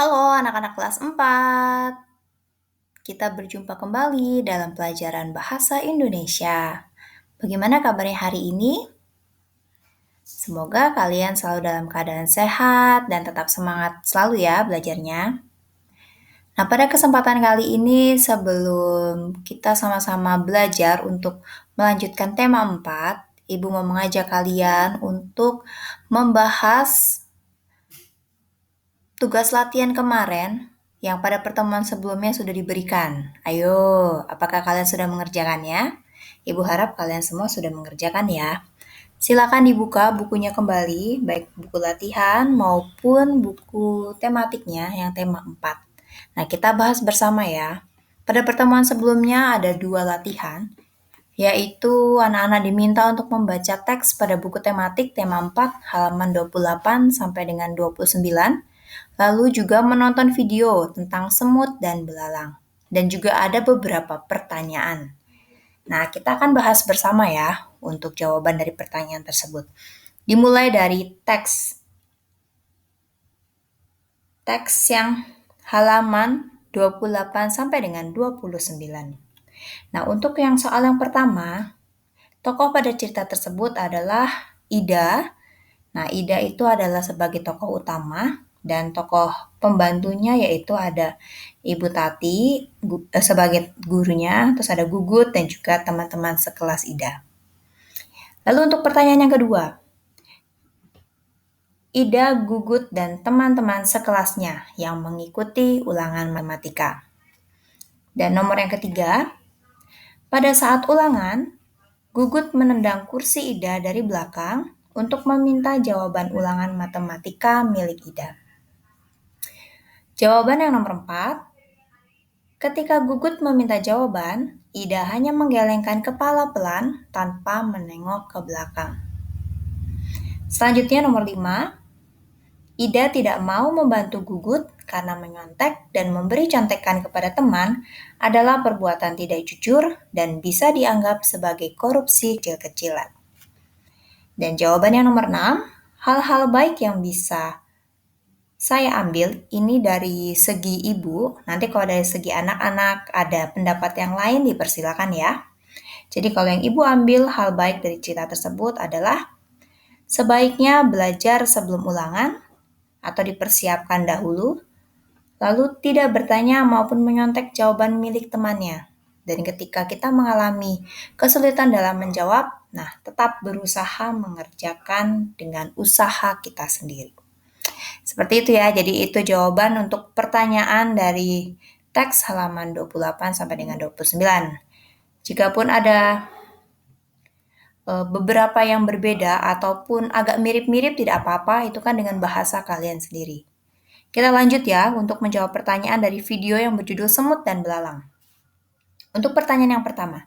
Halo anak-anak kelas 4. Kita berjumpa kembali dalam pelajaran Bahasa Indonesia. Bagaimana kabarnya hari ini? Semoga kalian selalu dalam keadaan sehat dan tetap semangat selalu ya belajarnya. Nah, pada kesempatan kali ini sebelum kita sama-sama belajar untuk melanjutkan tema 4, Ibu mau mengajak kalian untuk membahas tugas latihan kemarin yang pada pertemuan sebelumnya sudah diberikan. Ayo, apakah kalian sudah mengerjakannya? Ibu harap kalian semua sudah mengerjakan ya. Silakan dibuka bukunya kembali, baik buku latihan maupun buku tematiknya yang tema 4. Nah, kita bahas bersama ya. Pada pertemuan sebelumnya ada 2 latihan, yaitu anak-anak diminta untuk membaca teks pada buku tematik tema 4 halaman 28 sampai dengan 29, lalu juga menonton video tentang semut dan belalang, dan juga ada beberapa pertanyaan. Nah, kita akan bahas bersama ya untuk jawaban dari pertanyaan tersebut. Dimulai dari teks yang halaman 28 sampai dengan 29. Nah, untuk yang soal yang pertama, tokoh pada cerita tersebut adalah Ida. Nah, Ida itu adalah sebagai tokoh utama dan tokoh pembantunya yaitu ada Ibu Tati sebagai gurunya, terus ada Gugut dan juga teman-teman sekelas Ida. Lalu untuk pertanyaan yang kedua, Ida, Gugut, dan teman-teman sekelasnya yang mengikuti ulangan matematika. Dan nomor yang ketiga, pada saat ulangan, Gugut menendang kursi Ida dari belakang untuk meminta jawaban ulangan matematika milik Ida. Jawaban yang nomor 4, ketika Gugut meminta jawaban, Ida hanya menggelengkan kepala pelan tanpa menengok ke belakang. Selanjutnya nomor 5, Ida tidak mau membantu Gugut karena menyontek dan memberi contekan kepada teman adalah perbuatan tidak jujur dan bisa dianggap sebagai korupsi kecil-kecilan. Dan jawaban yang nomor 6, hal-hal baik yang bisa saya ambil ini dari segi ibu. Nanti kalau dari segi anak-anak ada pendapat yang lain dipersilakan ya. Jadi kalau yang ibu ambil hal baik dari cerita tersebut adalah sebaiknya belajar sebelum ulangan atau dipersiapkan dahulu, lalu tidak bertanya maupun menyontek jawaban milik temannya. Dan ketika kita mengalami kesulitan dalam menjawab, nah tetap berusaha mengerjakan dengan usaha kita sendiri. Seperti itu ya, jadi itu jawaban untuk pertanyaan dari teks halaman 28 sampai dengan 29. Jikapun ada beberapa yang berbeda ataupun agak mirip-mirip tidak apa-apa, itu kan dengan bahasa kalian sendiri. Kita lanjut ya untuk menjawab pertanyaan dari video yang berjudul Semut dan Belalang. Untuk pertanyaan yang pertama,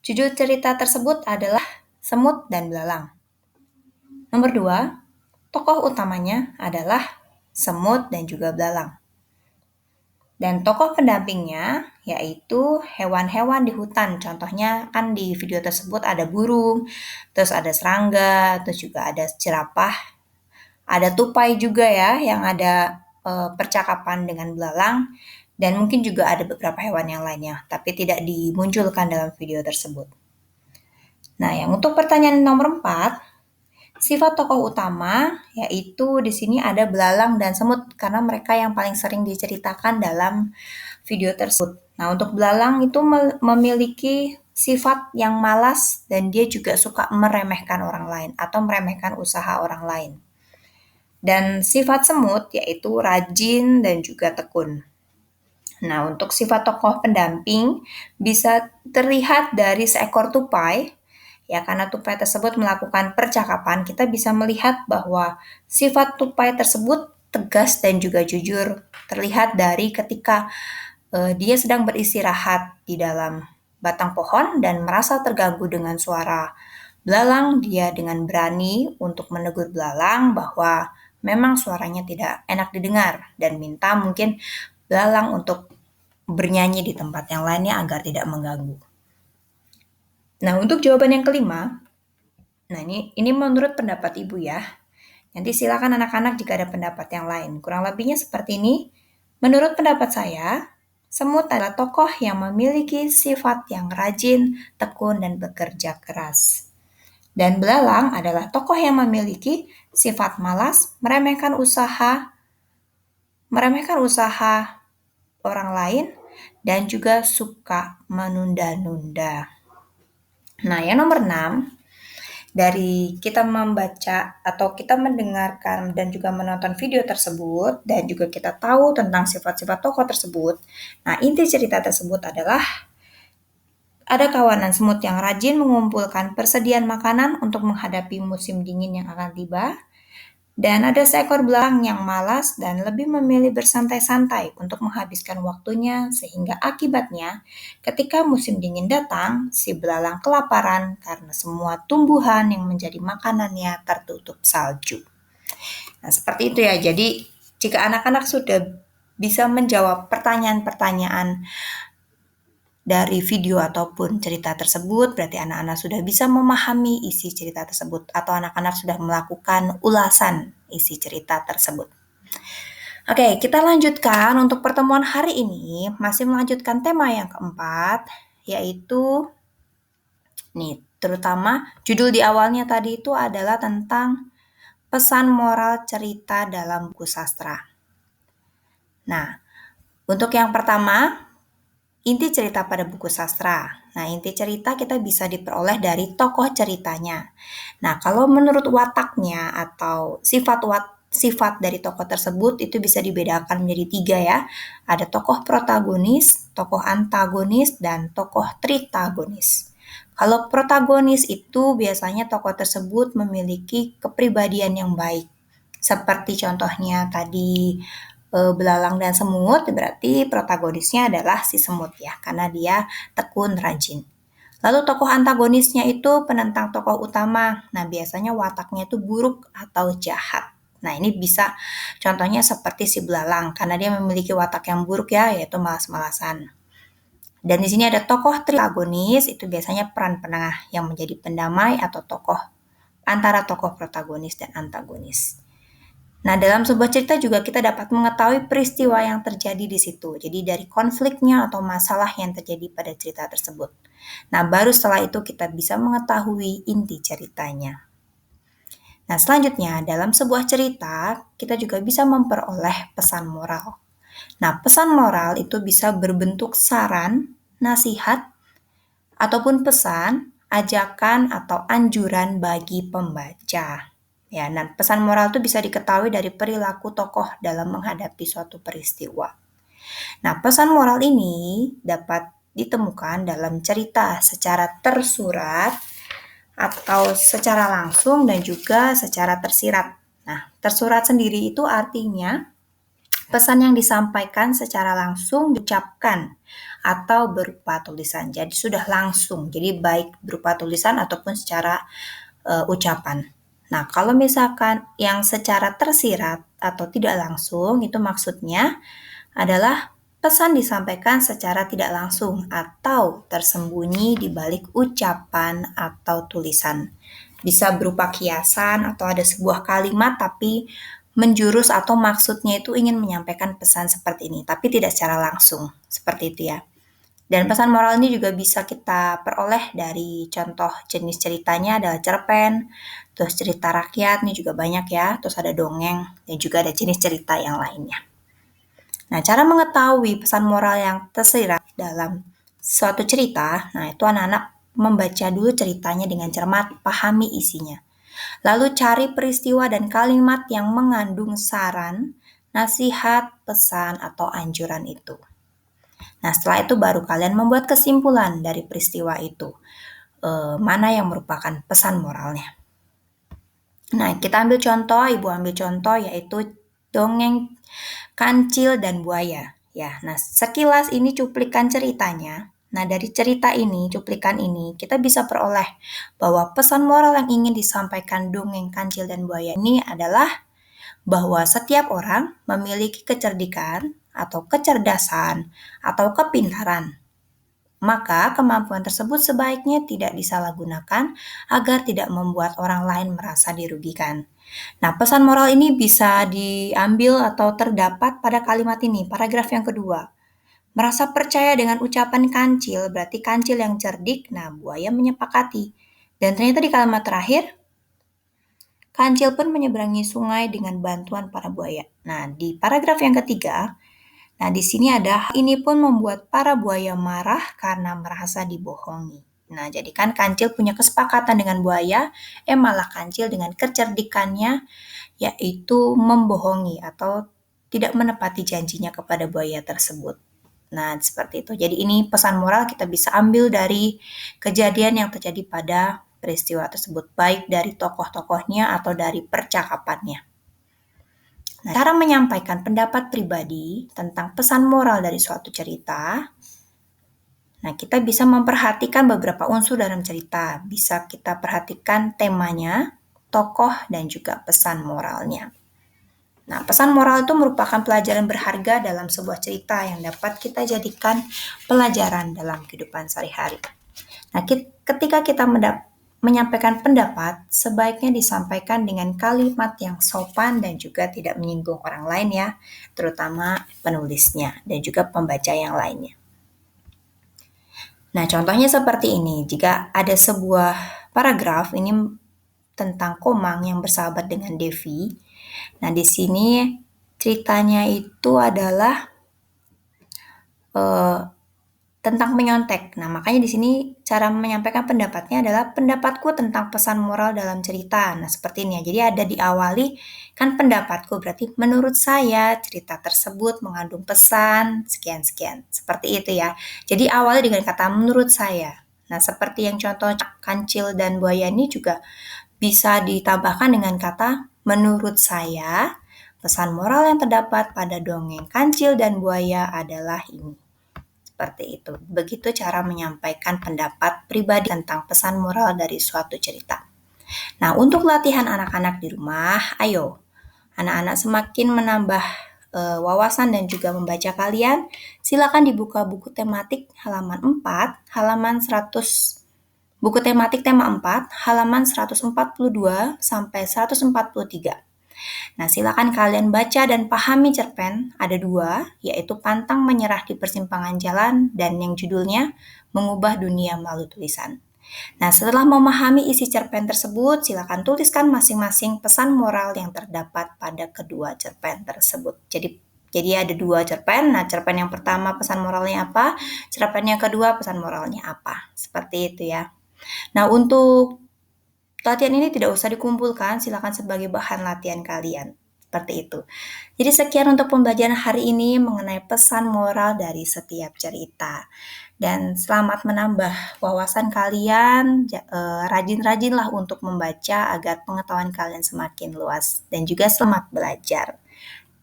judul cerita tersebut adalah Semut dan Belalang. Nomor 2, tokoh utamanya adalah semut dan juga belalang. Dan tokoh pendampingnya yaitu hewan-hewan di hutan. Contohnya kan di video tersebut ada burung, terus ada serangga, terus juga ada jerapah, ada tupai juga ya yang ada percakapan dengan belalang, dan mungkin juga ada beberapa hewan yang lainnya, tapi tidak dimunculkan dalam video tersebut. Nah, yang untuk pertanyaan nomor 4, sifat tokoh utama yaitu di sini ada belalang dan semut karena mereka yang paling sering diceritakan dalam video tersebut. Nah, untuk belalang itu memiliki sifat yang malas dan dia juga suka meremehkan orang lain atau meremehkan usaha orang lain. Dan sifat semut yaitu rajin dan juga tekun. Nah, untuk sifat tokoh pendamping bisa terlihat dari seekor tupai. Ya, karena tupai tersebut melakukan percakapan, kita bisa melihat bahwa sifat tupai tersebut tegas dan juga jujur. Terlihat dari ketika dia sedang beristirahat di dalam batang pohon dan merasa terganggu dengan suara belalang, dia dengan berani untuk menegur belalang bahwa memang suaranya tidak enak didengar dan minta mungkin belalang untuk bernyanyi di tempat yang lainnya agar tidak mengganggu. Nah, untuk jawaban yang kelima, nah ini menurut pendapat ibu ya. Nanti silakan anak-anak jika ada pendapat yang lain. Kurang lebihnya seperti ini. Menurut pendapat saya, semut adalah tokoh yang memiliki sifat yang rajin, tekun, dan bekerja keras. Dan belalang adalah tokoh yang memiliki sifat malas, meremehkan usaha orang lain, dan juga suka menunda-nunda. Nah, yang nomor 6, dari kita membaca atau kita mendengarkan dan juga menonton video tersebut dan juga kita tahu tentang sifat-sifat tokoh tersebut. Nah, inti cerita tersebut adalah ada kawanan semut yang rajin mengumpulkan persediaan makanan untuk menghadapi musim dingin yang akan tiba. Dan ada seekor belang yang malas dan lebih memilih bersantai-santai untuk menghabiskan waktunya sehingga akibatnya ketika musim dingin datang, si belalang kelaparan karena semua tumbuhan yang menjadi makanannya tertutup salju. Nah, seperti itu ya. Jadi, jika anak-anak sudah bisa menjawab pertanyaan-pertanyaan dari video ataupun cerita tersebut, berarti anak-anak sudah bisa memahami isi cerita tersebut atau anak-anak sudah melakukan ulasan isi cerita tersebut. Oke, kita lanjutkan untuk pertemuan hari ini, masih melanjutkan tema yang keempat, yaitu terutama judul di awalnya tadi itu adalah tentang pesan moral cerita dalam buku sastra. Nah, untuk yang pertama, inti cerita pada buku sastra. Nah, inti cerita kita bisa diperoleh dari tokoh ceritanya. Nah, kalau menurut wataknya atau sifat dari tokoh tersebut itu bisa dibedakan menjadi 3 ya. Ada tokoh protagonis, tokoh antagonis, dan tokoh tritagonis. Kalau protagonis itu biasanya tokoh tersebut memiliki kepribadian yang baik. Seperti contohnya tadi belalang dan semut, berarti protagonisnya adalah si semut ya, karena dia tekun, rajin. Lalu tokoh antagonisnya itu penentang tokoh utama. Nah, biasanya wataknya itu buruk atau jahat. Nah, ini bisa contohnya seperti si belalang, karena dia memiliki watak yang buruk ya, yaitu malas-malasan. Dan di sini ada tokoh tritagonis, itu biasanya peran penengah yang menjadi pendamai atau tokoh antara tokoh protagonis dan antagonis. Nah, dalam sebuah cerita juga kita dapat mengetahui peristiwa yang terjadi di situ. Jadi dari konfliknya atau masalah yang terjadi pada cerita tersebut. Nah, baru setelah itu kita bisa mengetahui inti ceritanya. Nah, selanjutnya dalam sebuah cerita kita juga bisa memperoleh pesan moral. Nah, pesan moral itu bisa berbentuk saran, nasihat, ataupun pesan, ajakan, atau anjuran bagi pembaca. Ya, dan pesan moral itu bisa diketahui dari perilaku tokoh dalam menghadapi suatu peristiwa. Nah, pesan moral ini dapat ditemukan dalam cerita secara tersurat atau secara langsung dan juga secara tersirat. Nah, tersurat sendiri itu artinya pesan yang disampaikan secara langsung diucapkan atau berupa tulisan. Jadi sudah langsung. Jadi baik berupa tulisan ataupun secara ucapan. Nah, kalau misalkan yang secara tersirat atau tidak langsung, itu maksudnya adalah pesan disampaikan secara tidak langsung atau tersembunyi di balik ucapan atau tulisan. Bisa berupa kiasan atau ada sebuah kalimat tapi menjurus atau maksudnya itu ingin menyampaikan pesan seperti ini, tapi tidak secara langsung. Seperti itu ya. Dan pesan moral ini juga bisa kita peroleh dari contoh jenis ceritanya adalah cerpen, terus cerita rakyat, ini juga banyak ya, terus ada dongeng, dan juga ada jenis cerita yang lainnya. Nah, cara mengetahui pesan moral yang tersirat dalam suatu cerita, nah itu anak-anak membaca dulu ceritanya dengan cermat, pahami isinya. Lalu cari peristiwa dan kalimat yang mengandung saran, nasihat, pesan, atau anjuran itu. Nah, setelah itu baru kalian membuat kesimpulan dari peristiwa itu. Mana yang merupakan pesan moralnya. Nah, kita ambil contoh, Ibu ambil contoh yaitu dongeng Kancil dan Buaya. Ya, nah sekilas ini cuplikan ceritanya. Nah, dari cerita ini, cuplikan ini, kita bisa peroleh bahwa pesan moral yang ingin disampaikan dongeng Kancil dan Buaya ini adalah bahwa setiap orang memiliki kecerdikan atau kecerdasan atau kepintaran. Maka kemampuan tersebut sebaiknya tidak disalahgunakan agar tidak membuat orang lain merasa dirugikan. Nah, pesan moral ini bisa diambil atau terdapat pada kalimat ini, paragraf yang kedua. Merasa percaya dengan ucapan kancil, berarti kancil yang cerdik, nah buaya menyepakati. Dan ternyata di kalimat terakhir, kancil pun menyeberangi sungai dengan bantuan para buaya. Nah, di paragraf yang ketiga, nah di sini ada ini pun membuat para buaya marah karena merasa dibohongi. Nah, jadi kan kancil punya kesepakatan dengan buaya, malah kancil dengan kecerdikannya yaitu membohongi atau tidak menepati janjinya kepada buaya tersebut. Nah, seperti itu. Jadi ini pesan moral kita bisa ambil dari kejadian yang terjadi pada peristiwa tersebut, baik dari tokoh-tokohnya atau dari percakapannya. Nah, cara menyampaikan pendapat pribadi tentang pesan moral dari suatu cerita, nah kita bisa memperhatikan beberapa unsur dalam cerita. Bisa kita perhatikan temanya, tokoh, dan juga pesan moralnya. Nah, pesan moral itu merupakan pelajaran berharga dalam sebuah cerita yang dapat kita jadikan pelajaran dalam kehidupan sehari-hari. Nah, ketika kita menyampaikan pendapat, sebaiknya disampaikan dengan kalimat yang sopan dan juga tidak menyinggung orang lain ya, terutama penulisnya dan juga pembaca yang lainnya. Nah, contohnya seperti ini. Jika ada sebuah paragraf ini tentang Komang yang bersahabat dengan Devi. Nah, di sini ceritanya itu adalah tentang menyontek. Nah, makanya di sini cara menyampaikan pendapatnya adalah pendapatku tentang pesan moral dalam cerita. Nah, seperti ini ya. Jadi ada diawali kan pendapatku berarti menurut saya cerita tersebut mengandung pesan sekian-sekian. Seperti itu ya. Jadi awali dengan kata menurut saya. Nah, seperti yang contoh kancil dan buaya ini juga bisa ditambahkan dengan kata menurut saya pesan moral yang terdapat pada dongeng kancil dan buaya adalah ini. Seperti itu. Begitu cara menyampaikan pendapat pribadi tentang pesan moral dari suatu cerita. Nah, untuk latihan anak-anak di rumah, ayo anak-anak semakin menambah wawasan dan juga membaca kalian, silakan dibuka buku tematik halaman 4, halaman 100 buku tematik tema 4, halaman 142 sampai 143. Nah, silakan kalian baca dan pahami cerpen, ada 2, yaitu Pantang Menyerah di Persimpangan Jalan dan yang judulnya Mengubah Dunia Melalui Tulisan. Nah, setelah memahami isi cerpen tersebut, silakan tuliskan masing-masing pesan moral yang terdapat pada kedua cerpen tersebut. Jadi ada 2 cerpen. Nah, cerpen yang pertama pesan moralnya apa, cerpen yang kedua pesan moralnya apa. Seperti itu ya. Nah, untuk latihan ini tidak usah dikumpulkan, silakan sebagai bahan latihan kalian. Seperti itu. Jadi sekian untuk pembelajaran hari ini mengenai pesan moral dari setiap cerita. Dan selamat menambah wawasan kalian, rajin-rajinlah untuk membaca agar pengetahuan kalian semakin luas. Dan juga selamat belajar.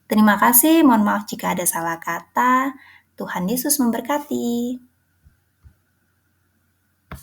Terima kasih, mohon maaf jika ada salah kata. Tuhan Yesus memberkati.